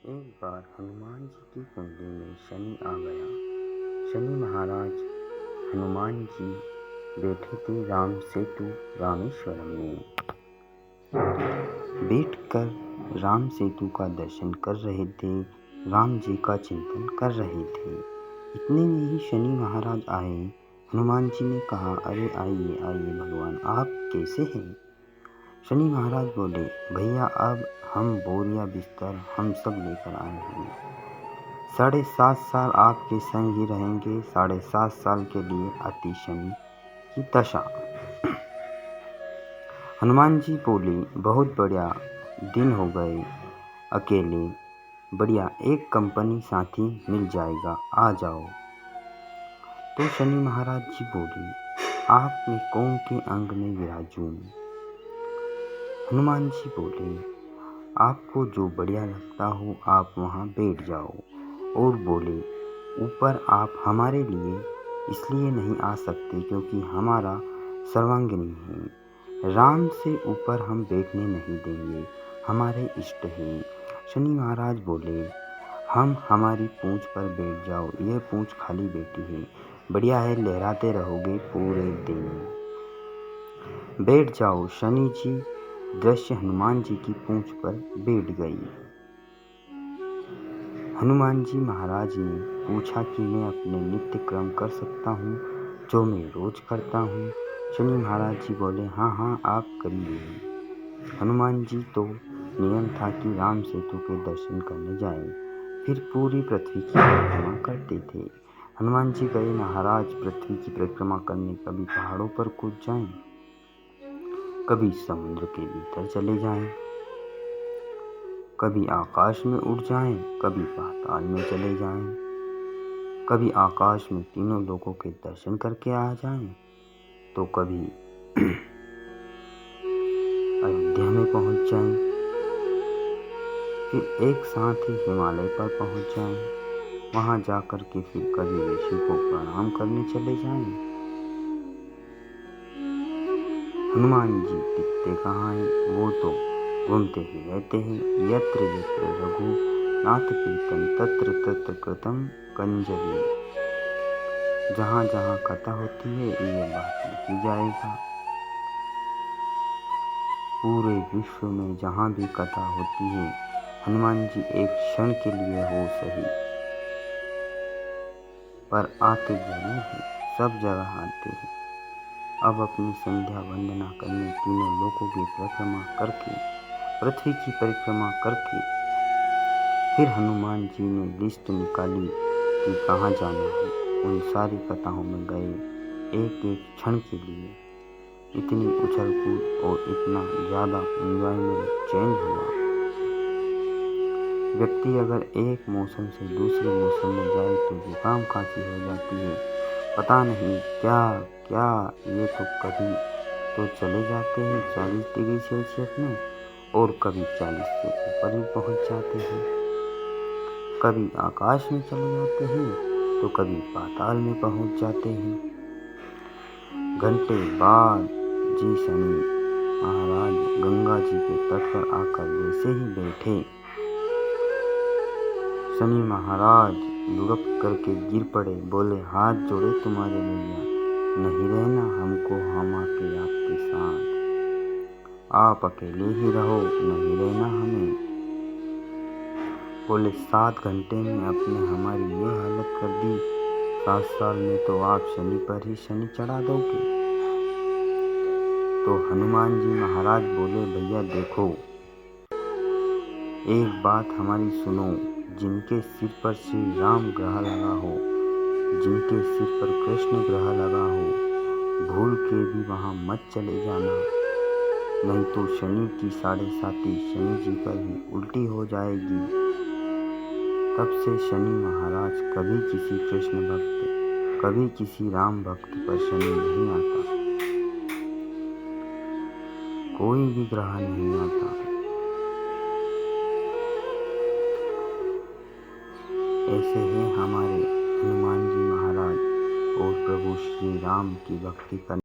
एक बार हनुमान जी की कुंडली में शनि आ गया। शनि महाराज हनुमान जी बैठे थे राम सेतु रामेश्वरम में। बैठकर राम सेतु का दर्शन कर रहे थे, राम जी का चिंतन कर रहे थे। इतने में ही शनि महाराज आए। हनुमान जी ने कहा, अरे आइए आइए भगवान, आप कैसे हैं? शनि महाराज बोले, भैया अब हम बोरिया बिस्तर हम सब लेकर आए हैं। 7.5 साल आपके संग ही रहेंगे। 7.5 साल के लिए अति शनि की दशा। हनुमान जी बोले, बहुत बढ़िया दिन हो गए अकेले, बढ़िया एक कंपनी साथी मिल जाएगा, आ जाओ। तो शनि महाराज जी बोले, आप मैं कौन के अंग में विराजूं? हनुमान जी बोले, आपको जो बढ़िया लगता हो आप वहाँ बैठ जाओ। और बोले, ऊपर आप हमारे लिए इसलिए नहीं आ सकते क्योंकि हमारा सर्वांगिनी है। राम से ऊपर हम बैठने नहीं देंगे, हमारे इष्ट हैं। शनि महाराज बोले, हम हमारी पूंछ पर बैठ जाओ, यह पूंछ खाली बैठी है, बढ़िया है, लहराते रहोगे पूरे दिन, बैठ जाओ। शनि जी दृश्य हनुमान जी की पूंछ पर बैठ गई। हनुमान जी महाराज ने पूछा कि मैं अपने नित्य क्रम कर सकता हूँ जो मैं रोज करता हूँ? शनि महाराज जी बोले, हाँ हाँ आप करिए। हनुमान जी तो नियम था कि राम सेतु के दर्शन करने जाएं, फिर पूरी पृथ्वी की परिक्रमा करते थे। हनुमान जी गए महाराज पृथ्वी की परिक्रमा करने, कभी पहाड़ों पर कूद जाएं, कभी समुद्र के भीतर चले जाएं, कभी आकाश में उड़ जाएं, कभी पाताल में चले जाएं, कभी आकाश में तीनों लोकों के दर्शन करके आ जाएं, तो कभी अयोध्या में पहुंच जाएं, फिर एक साथ ही हिमालय पर पहुंच जाएं, वहां जाकर के फिर कभी ऋषि को प्रणाम करने चले जाएं। हनुमान जी टिकते कहाँ हैं? वो तो घूमते ही रहते हैं। यत्र यत्र रघुनाथ कीर्तन तत्र तत्र कृतम कंजलि। जहाँ जहाँ कथा होती है ये बात लिखी जाएगा। पूरे विश्व में जहाँ भी कथा होती है, हनुमान जी एक क्षण के लिए हो सही, पर आते जरूर है, सब जगह आते हैं। अब अपनी संध्या वंदना करने तीनों लोकों की परिक्रमा करके, पृथ्वी की परिक्रमा करके, फिर हनुमान जी ने लिस्ट निकाली कि कहाँ जाना है। उन सारी कथाओं में गए, एक एक क्षण के लिए इतनी उछल कूद और इतना ज़्यादा एंजॉयमेंट चेंज हुआ। व्यक्ति अगर एक मौसम से दूसरे मौसम में जाए तो जुकाम खांसी हो जाती है, पता नहीं क्या क्या। ये तो कभी तो चले जाते हैं 40 डिग्री सेल्सियस में, और कभी 40 से ऊपर ही पहुंच जाते हैं। कभी आकाश में चले जाते हैं तो कभी पाताल में पहुंच जाते हैं। घंटे बाद जी शनि महाराज गंगा जी के तट पर आकर जैसे ही बैठे, शनि महाराज लुढ़क करके गिर पड़े, बोले, हाथ जोड़े तुम्हारे भैया, नहीं रहना हमको, हम आके आपके साथ, आप अकेले ही रहो, नहीं रहना हमें। बोले, 7 घंटे में आपने हमारी ये हालत कर दी, 7 साल में तो आप शनि पर ही शनि चढ़ा दोगे। तो हनुमान जी महाराज बोले, भैया देखो, एक बात हमारी सुनो, जिनके सिर पर श्री राम ग्रह लगा हो, जिनके सिर पर कृष्ण ग्रह लगा हो, भूल के भी वहाँ मत चले जाना, नहीं तो शनि की 7.5 शनि जी पर ही उल्टी हो जाएगी। तब से शनि महाराज कभी किसी कृष्ण भक्त, कभी किसी राम भक्त पर शनि नहीं आता, कोई भी ग्रह नहीं आता। ऐसे ही हमारे हनुमान जी महाराज और प्रभु श्री राम की भक्ति करने